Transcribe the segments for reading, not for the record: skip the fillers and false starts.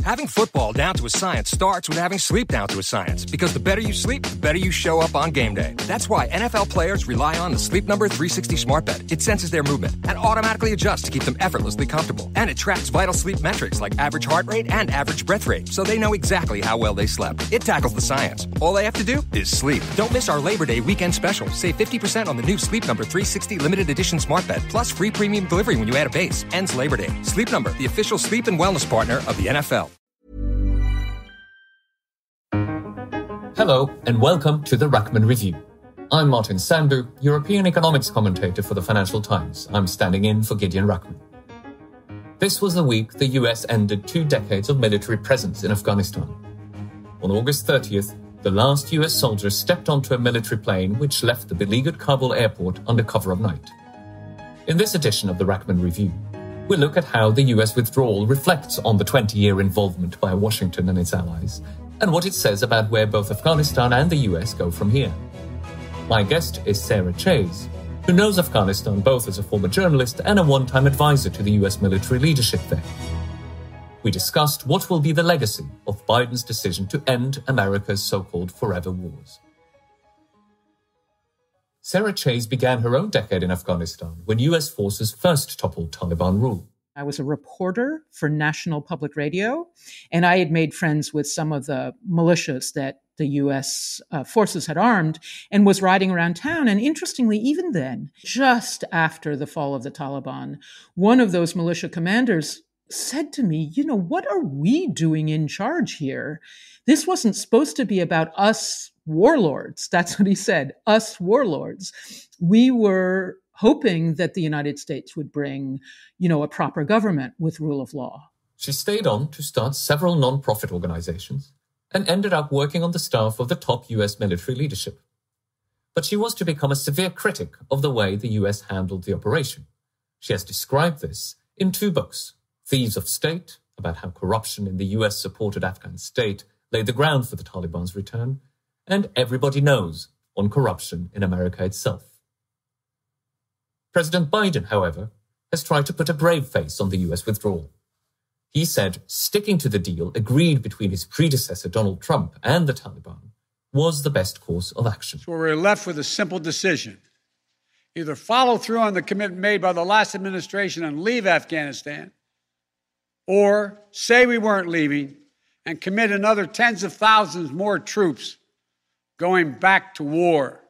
Having football down to a science starts with having sleep down to a science, because the better you sleep, the better you show up on game day. That's why NFL players rely on the Sleep Number 360 smart bed. It senses their movement and automatically adjusts to keep them effortlessly comfortable. And it tracks vital sleep metrics like average heart rate and average breath rate, so they know exactly how well they slept. It tackles the science. All they have to do is sleep. Don't miss our Labor Day weekend special. Save 50% on the new Sleep Number 360 limited edition smart bed, plus free premium delivery when you add a base. Ends Labor Day. Sleep Number, the official sleep and wellness partner of the NFL. Hello, and welcome to the Rachman Review. I'm Martin Sandu, European economics commentator for the Financial Times. I'm standing in for Gideon Rachman. This was the week the US ended 2 decades of military presence in Afghanistan. On August 30th, the last US soldiers stepped onto a military plane which left the beleaguered Kabul airport under cover of night. In this edition of the Rachman Review, we'll look at how the US withdrawal reflects on the 20-year involvement by Washington and its allies, and what it says about where both Afghanistan and the US go from here. My guest is Sarah Chase, who knows Afghanistan both as a former journalist and a one-time advisor to the US military leadership there. We discussed what will be the legacy of Biden's decision to end America's so-called forever wars. Sarah Chase began her own decade in Afghanistan when US forces first toppled Taliban rule. I was a reporter for National Public Radio, and I had made friends with some of the militias that the U.S. Forces had armed and was riding around town. And interestingly, even then, just after the fall of the Taliban, one of those militia commanders said to me, what are we doing in charge here? This wasn't supposed to be about us warlords. That's what he said, us warlords. We were hoping that the United States would bring, a proper government with rule of law. She stayed on to start several non-profit organizations and ended up working on the staff of the top US military leadership. But she was to become a severe critic of the way the US handled the operation. She has described this in 2 books, Thieves of State, about how corruption in the US-supported Afghan state laid the ground for the Taliban's return, and Everybody Knows, on corruption in America itself. President Biden, however, has tried to put a brave face on the US withdrawal. He said sticking to the deal agreed between his predecessor Donald Trump and the Taliban was the best course of action. So we're left with a simple decision. Either follow through on the commitment made by the last administration and leave Afghanistan, or say we weren't leaving and commit another tens of thousands more troops going back to war.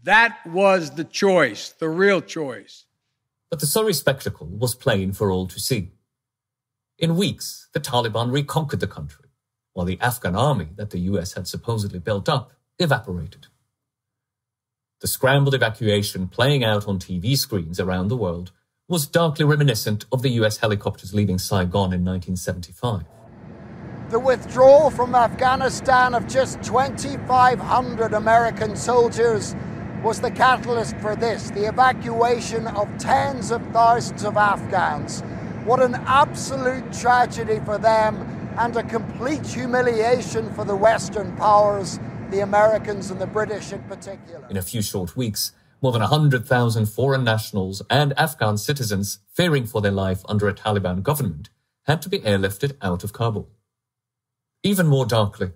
That was the choice, the real choice. But the sorry spectacle was plain for all to see. In weeks, the Taliban reconquered the country, while the Afghan army that the US had supposedly built up evaporated. The scrambled evacuation playing out on TV screens around the world was darkly reminiscent of the US helicopters leaving Saigon in 1975. The withdrawal from Afghanistan of just 2,500 American soldiers was the catalyst for this, the evacuation of tens of thousands of Afghans. What an absolute tragedy for them and a complete humiliation for the Western powers, the Americans and the British in particular. In a few short weeks, more than 100,000 foreign nationals and Afghan citizens fearing for their life under a Taliban government had to be airlifted out of Kabul. Even more darkly,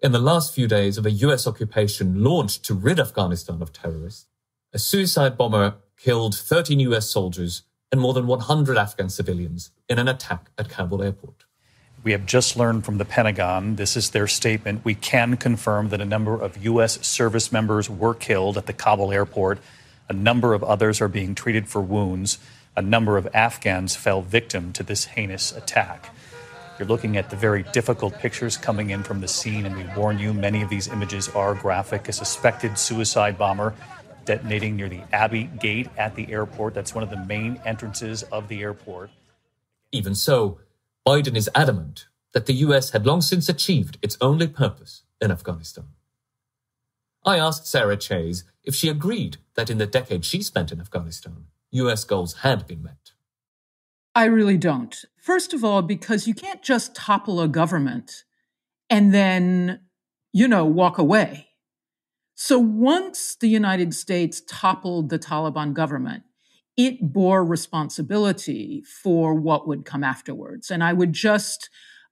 in the last few days of a US occupation launched to rid Afghanistan of terrorists, a suicide bomber killed 13 US soldiers and more than 100 Afghan civilians in an attack at Kabul airport. We have just learned from the Pentagon, this is their statement, we can confirm that a number of U.S. service members were killed at the Kabul airport. A number of others are being treated for wounds. A number of Afghans fell victim to this heinous attack. You're looking at the very difficult pictures coming in from the scene, and we warn you, many of these images are graphic. A suspected suicide bomber detonating near the Abbey Gate at the airport. That's one of the main entrances of the airport. Even so, Biden is adamant that the US had long since achieved its only purpose in Afghanistan. I asked Sarah Chase if she agreed that in the decade she spent in Afghanistan, US goals had been met. I really don't. First of all, because you can't just topple a government and then, walk away. So once the United States toppled the Taliban government, it bore responsibility for what would come afterwards. And I would just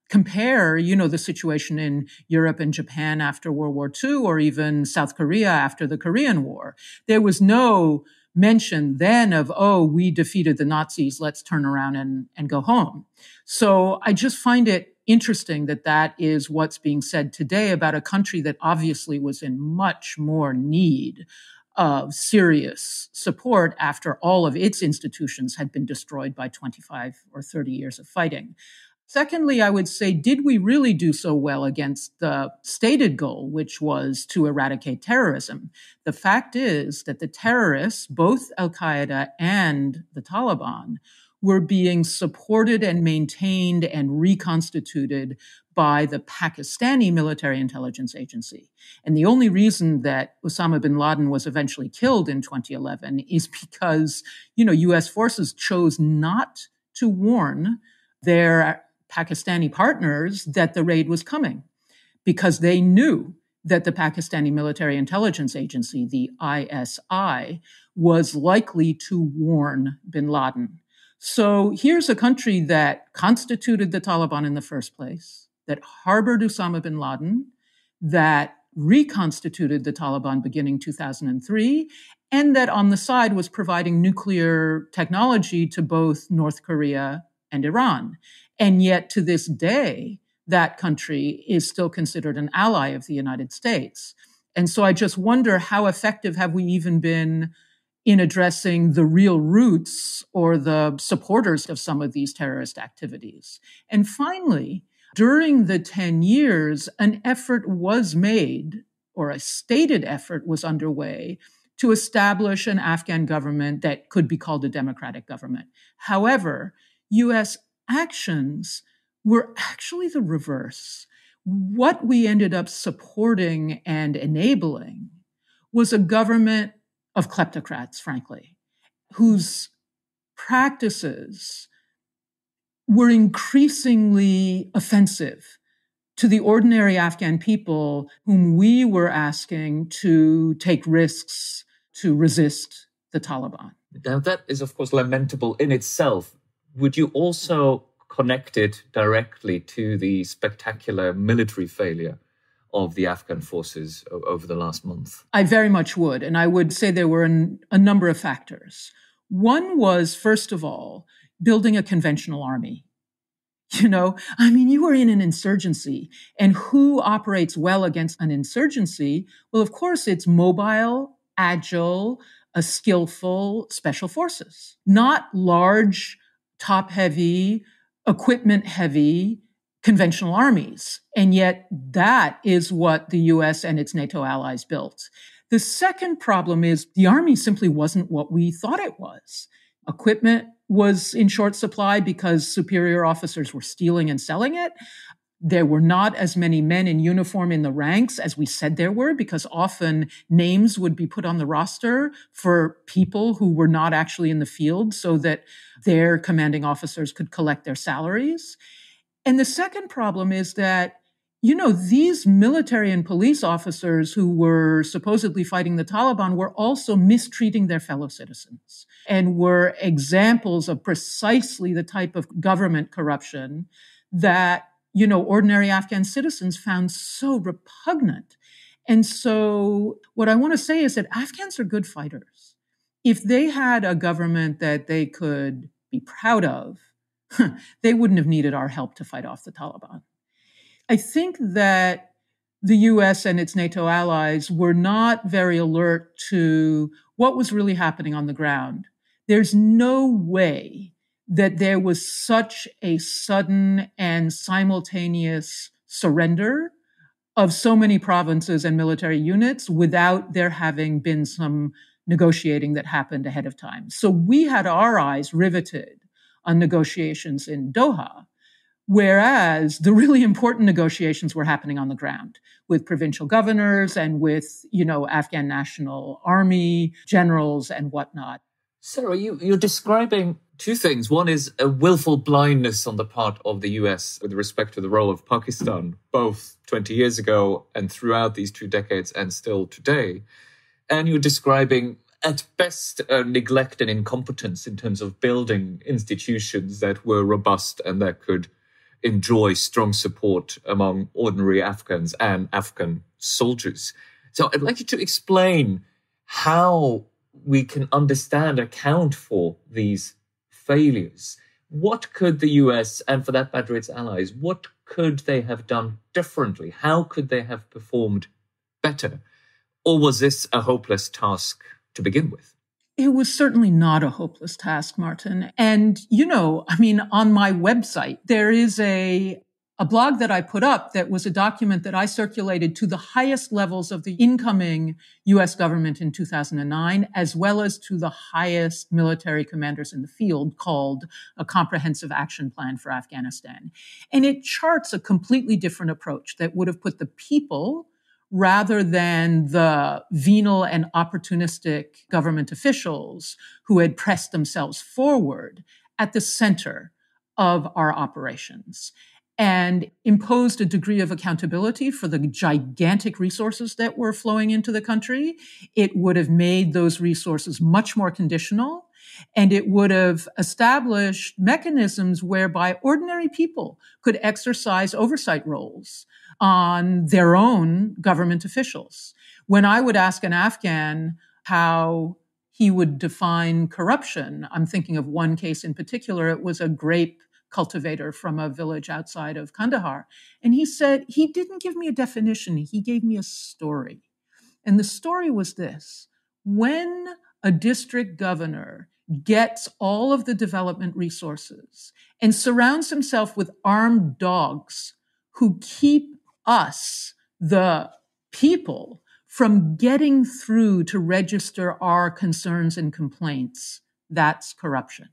compare, the situation in Europe and Japan after World War II, or even South Korea after the Korean War. There was no mention then of, we defeated the Nazis, let's turn around and go home. So I just find it interesting that is what's being said today about a country that obviously was in much more need of serious support after all of its institutions had been destroyed by 25 or 30 years of fighting. Secondly, I would say, did we really do so well against the stated goal, which was to eradicate terrorism? The fact is that the terrorists, both Al-Qaeda and the Taliban, were being supported and maintained and reconstituted by the Pakistani military intelligence agency. And the only reason that Osama bin Laden was eventually killed in 2011 is because, U.S. forces chose not to warn their Pakistani partners that the raid was coming, because they knew that the Pakistani military intelligence agency, the ISI, was likely to warn bin Laden. So here's a country that constituted the Taliban in the first place, that harbored Osama bin Laden, that reconstituted the Taliban beginning 2003, and that on the side was providing nuclear technology to both North Korea and Iran. And yet to this day, that country is still considered an ally of the United States. And so I just wonder, how effective have we even been in addressing the real roots or the supporters of some of these terrorist activities? And finally, during the 10 years, an effort was made, or a stated effort was underway, to establish an Afghan government that could be called a democratic government. However, U.S. actions were actually the reverse. What we ended up supporting and enabling was a government of kleptocrats, frankly, whose practices were increasingly offensive to the ordinary Afghan people whom we were asking to take risks to resist the Taliban. Now, that is, of course, lamentable in itself. Would you also connect it directly to the spectacular military failure of the Afghan forces over the last month? I very much would. And I would say there were a number of factors. One was, first of all, building a conventional army. You were in an insurgency. And who operates well against an insurgency? Well, of course, it's mobile, agile, skillful special forces, not large, top-heavy, equipment-heavy conventional armies. And yet that is what the U.S. and its NATO allies built. The second problem is the army simply wasn't what we thought it was. Equipment was in short supply because superior officers were stealing and selling it. There were not as many men in uniform in the ranks as we said there were, because often names would be put on the roster for people who were not actually in the field so that their commanding officers could collect their salaries. And the second problem is that, these military and police officers who were supposedly fighting the Taliban were also mistreating their fellow citizens and were examples of precisely the type of government corruption that ordinary Afghan citizens found so repugnant. And so what I want to say is that Afghans are good fighters. If they had a government that they could be proud of, they wouldn't have needed our help to fight off the Taliban. I think that the U.S. and its NATO allies were not very alert to what was really happening on the ground. There's no way that there was such a sudden and simultaneous surrender of so many provinces and military units without there having been some negotiating that happened ahead of time. So we had our eyes riveted on negotiations in Doha, whereas the really important negotiations were happening on the ground with provincial governors and with, Afghan National Army generals and whatnot. Sarah, you're describing two things. One is a willful blindness on the part of the US with respect to the role of Pakistan, both 20 years ago and throughout these 2 decades and still today. And you're describing, at best, neglect and incompetence in terms of building institutions that were robust and that could enjoy strong support among ordinary Afghans and Afghan soldiers. So I'd like you to explain how we can understand, account for these failures. What could the US, and for that matter its allies, what could they have done differently? How could they have performed better? Or was this a hopeless task to begin with? It was certainly not a hopeless task, Martin. And, on my website, there is a blog that I put up that was a document that I circulated to the highest levels of the incoming U.S. government in 2009, as well as to the highest military commanders in the field, called a Comprehensive Action Plan for Afghanistan. And it charts a completely different approach that would have put the people, rather than the venal and opportunistic government officials who had pressed themselves forward, at the center of our operations, and imposed a degree of accountability for the gigantic resources that were flowing into the country. It would have made those resources much more conditional, and it would have established mechanisms whereby ordinary people could exercise oversight roles on their own government officials. When I would ask an Afghan how he would define corruption, I'm thinking of one case in particular. It was a grape cultivator from a village outside of Kandahar. And he said, he didn't give me a definition, he gave me a story. And the story was this: when a district governor gets all of the development resources and surrounds himself with armed dogs who keep us, the people, from getting through to register our concerns and complaints, that's corruption.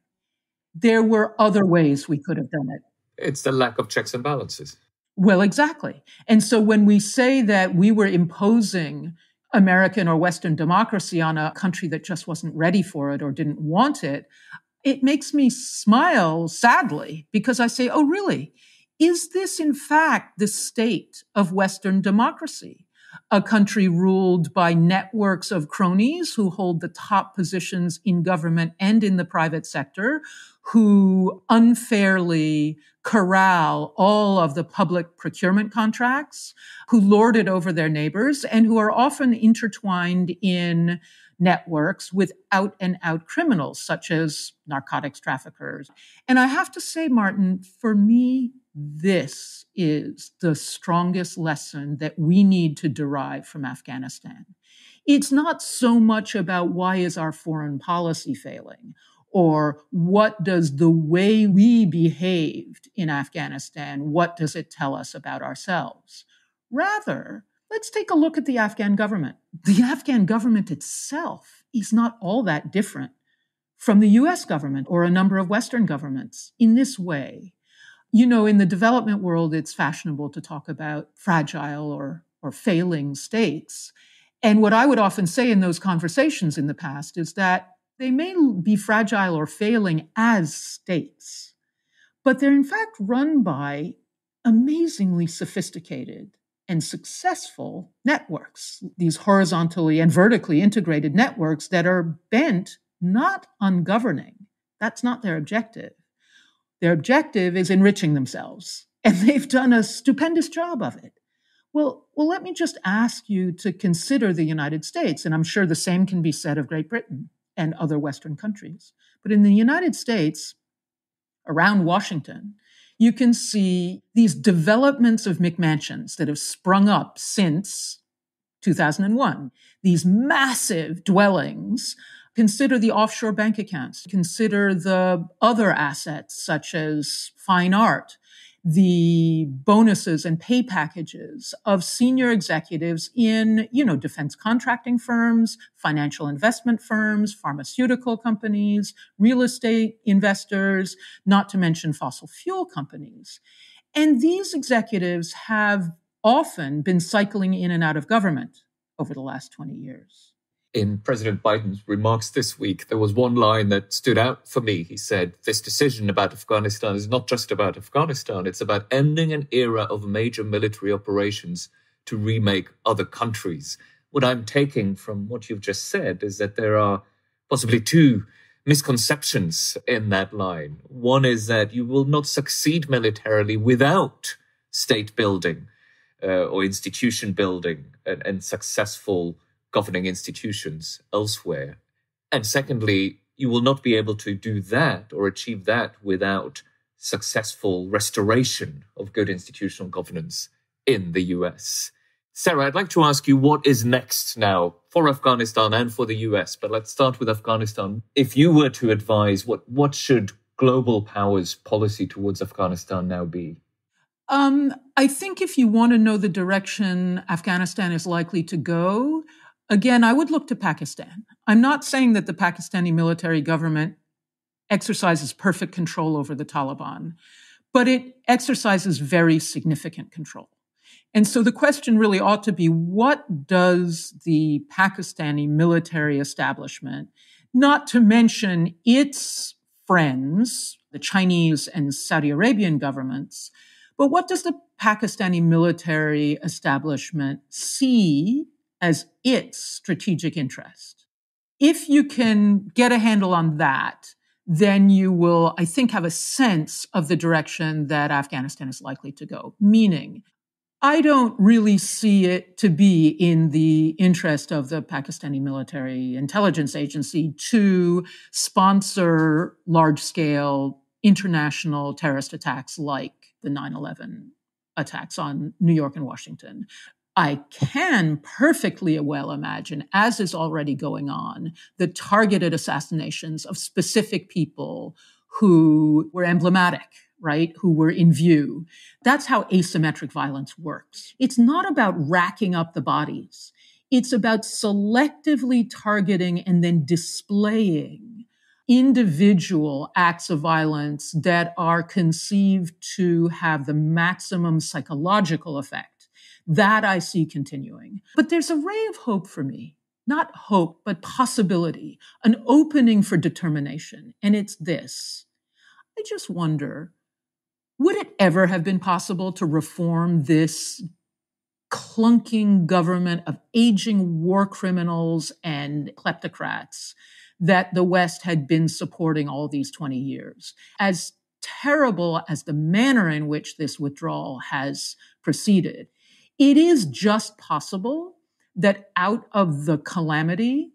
There were other ways we could have done it. It's the lack of checks and balances. Well, exactly. And so when we say that we were imposing American or Western democracy on a country that just wasn't ready for it or didn't want it, it makes me smile sadly, because I say, oh, really? Is this, in fact, the state of Western democracy? A country ruled by networks of cronies who hold the top positions in government and in the private sector, who unfairly corral all of the public procurement contracts, who lord it over their neighbors, and who are often intertwined in networks with out-and-out criminals, such as narcotics traffickers. And I have to say, Martin, for me, this is the strongest lesson that we need to derive from Afghanistan. It's not so much about why is our foreign policy failing, or what does the way we behaved in Afghanistan, what does it tell us about ourselves? Rather, let's take a look at the Afghan government. The Afghan government itself is not all that different from the US government or a number of Western governments in this way. In the development world, it's fashionable to talk about fragile or failing states. And what I would often say in those conversations in the past is that they may be fragile or failing as states, but they're in fact run by amazingly sophisticated and successful networks, these horizontally and vertically integrated networks that are bent not on governing. That's not their objective. Their objective is enriching themselves, and they've done a stupendous job of it. Well, let me just ask you to consider the United States, and I'm sure the same can be said of Great Britain and other Western countries. But in the United States, around Washington, you can see these developments of McMansions that have sprung up since 2001, these massive dwellings. Consider the offshore bank accounts. Consider the other assets, such as fine art, the bonuses and pay packages of senior executives in, defense contracting firms, financial investment firms, pharmaceutical companies, real estate investors, not to mention fossil fuel companies. And these executives have often been cycling in and out of government over the last 20 years. In President Biden's remarks this week, there was one line that stood out for me. He said, this decision about Afghanistan is not just about Afghanistan. It's about ending an era of major military operations to remake other countries. What I'm taking from what you've just said is that there are possibly two misconceptions in that line. One is that you will not succeed militarily without state building or institution building and successful governing institutions elsewhere. And secondly, you will not be able to do that or achieve that without successful restoration of good institutional governance in the US. Sarah, I'd like to ask you what is next now for Afghanistan and for the US, but let's start with Afghanistan. If you were to advise, what should global powers' policy towards Afghanistan now be? I think if you want to know the direction Afghanistan is likely to go, again, I would look to Pakistan. I'm not saying that the Pakistani military government exercises perfect control over the Taliban, but it exercises very significant control. And so the question really ought to be, what does the Pakistani military establishment, not to mention its friends, the Chinese and Saudi Arabian governments, but what does the Pakistani military establishment see as its strategic interest? If you can get a handle on that, then you will, I think, have a sense of the direction that Afghanistan is likely to go. Meaning, I don't really see it to be in the interest of the Pakistani military intelligence agency to sponsor large-scale international terrorist attacks like the 9/11 attacks on New York and Washington. I can perfectly well imagine, as is already going on, the targeted assassinations of specific people who were emblematic, right? Who were in view. That's how asymmetric violence works. It's not about racking up the bodies. It's about selectively targeting and then displaying individual acts of violence that are conceived to have the maximum psychological effect. That I see continuing. But there's a ray of hope for me. Not hope, but possibility, an opening for determination. And it's this. I just wonder, would it ever have been possible to reform this clunking government of aging war criminals and kleptocrats that the West had been supporting all these 20 years? As terrible as the manner in which this withdrawal has proceeded, it is just possible that out of the calamity,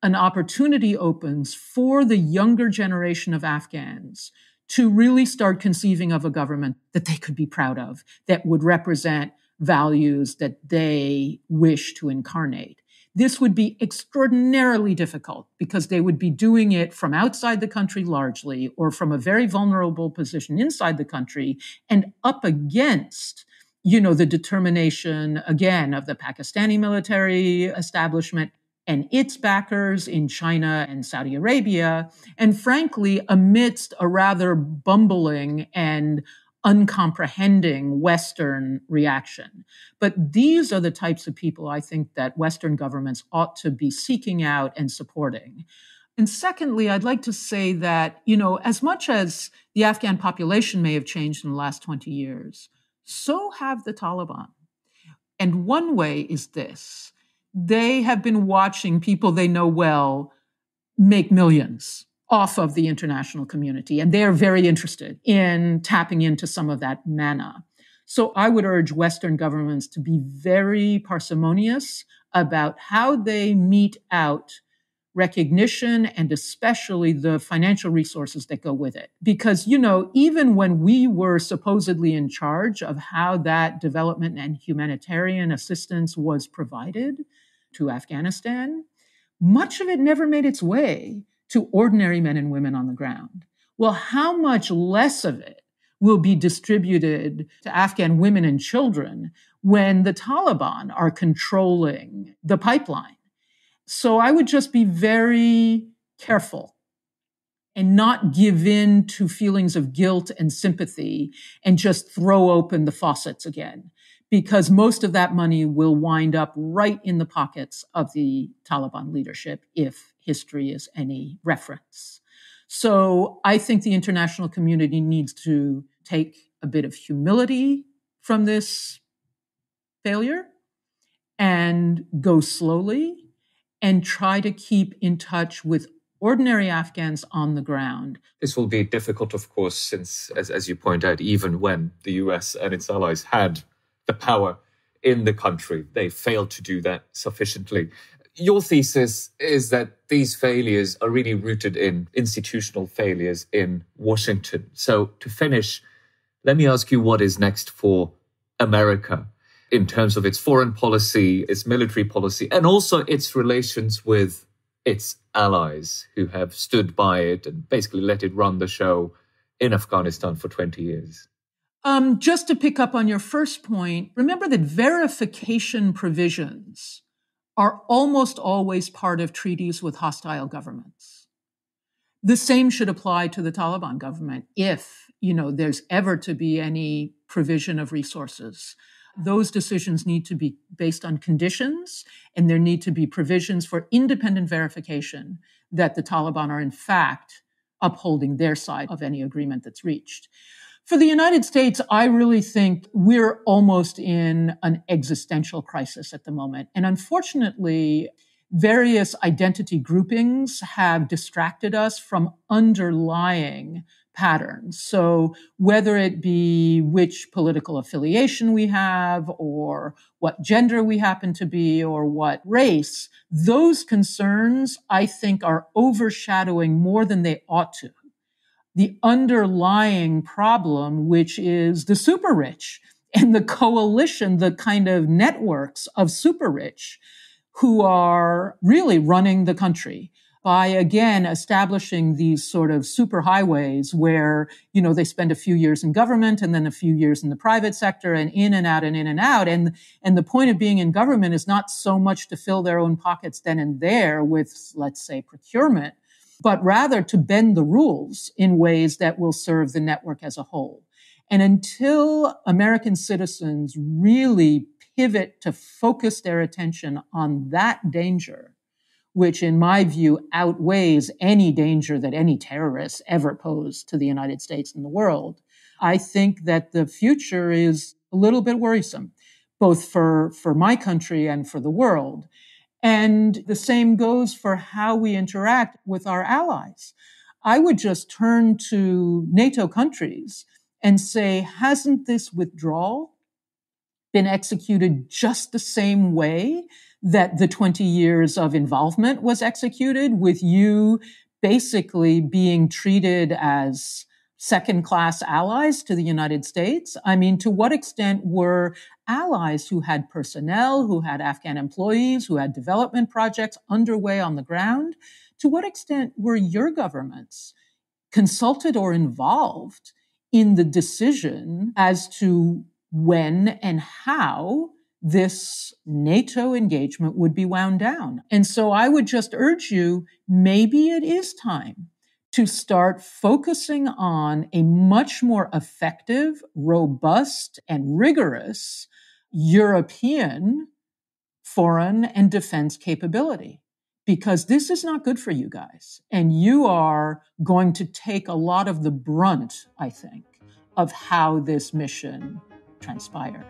an opportunity opens for the younger generation of Afghans to really start conceiving of a government that they could be proud of, that would represent values that they wish to incarnate. This would be extraordinarily difficult because they would be doing it from outside the country largely, or from a very vulnerable position inside the country, and up against, the determination, again, of the Pakistani military establishment and its backers in China and Saudi Arabia, and frankly, amidst a rather bumbling and uncomprehending Western reaction. But these are the types of people I think that Western governments ought to be seeking out and supporting. And secondly, I'd like to say that, as much as the Afghan population may have changed in the last 20 years, so have the Taliban. And one way is this. They have been watching people they know well make millions off of the international community, and they're very interested in tapping into some of that manna. So I would urge Western governments to be very parsimonious about how they mete out recognition and especially the financial resources that go with it. Because, even when we were supposedly in charge of how that development and humanitarian assistance was provided to Afghanistan, much of it never made its way to ordinary men and women on the ground. Well, how much less of it will be distributed to Afghan women and children when the Taliban are controlling the pipeline? So I would just be very careful and not give in to feelings of guilt and sympathy and just throw open the faucets again, because most of that money will wind up right in the pockets of the Taliban leadership if history is any reference. So I think the international community needs to take a bit of humility from this failure and go slowly and try to keep in touch with ordinary Afghans on the ground. This will be difficult, of course, since, as you point out, even when the US and its allies had the power in the country, they failed to do that sufficiently. Your thesis is that these failures are really rooted in institutional failures in Washington. So to finish, let me ask you what is next for America in terms of its foreign policy, its military policy, and also its relations with its allies who have stood by it and basically let it run the show in Afghanistan for 20 years. Just to pick up on your first point, remember that verification provisions are almost always part of treaties with hostile governments. The same should apply to the Taliban government if, there's ever to be any provision of resources. Those decisions need to be based on conditions, and there need to be provisions for independent verification that the Taliban are in fact upholding their side of any agreement that's reached. For the United States, I really think we're almost in an existential crisis at the moment. And unfortunately, various identity groupings have distracted us from underlying patterns. So whether it be which political affiliation we have, or what gender we happen to be, or what race, those concerns, I think, are overshadowing more than they ought to the underlying problem, which is the super rich and the coalition, the kind of networks of super rich who are really running the country by, again, establishing these sort of super highways where, they spend a few years in government and then a few years in the private sector and in and out and in and out. And the point of being in government is not so much to fill their own pockets then and there with, let's say, procurement, but rather to bend the rules in ways that will serve the network as a whole. And until American citizens really pivot to focus their attention on that danger, which in my view outweighs any danger that any terrorists ever pose to the United States and the world, I think that the future is a little bit worrisome, both for my country and for the world. And the same goes for how we interact with our allies. I would just turn to NATO countries and say, hasn't this withdrawal been executed just the same way that the 20 years of involvement was executed, with you basically being treated as second-class allies to the United States? I mean, to what extent were allies who had personnel, who had Afghan employees, who had development projects underway on the ground, to what extent were your governments consulted or involved in the decision as to when and how this NATO engagement would be wound down? And so I would just urge you, maybe it is time to start focusing on a much more effective, robust, and rigorous European foreign and defense capability. Because this is not good for you guys. And you are going to take a lot of the brunt, I think, of how this mission transpired.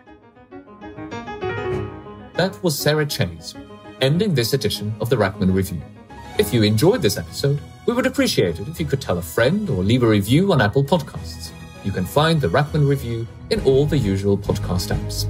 That was Sarah Chase, ending this edition of the Rachman Review. If you enjoyed this episode, we would appreciate it if you could tell a friend or leave a review on Apple Podcasts. You can find the Rachman Review in all the usual podcast apps.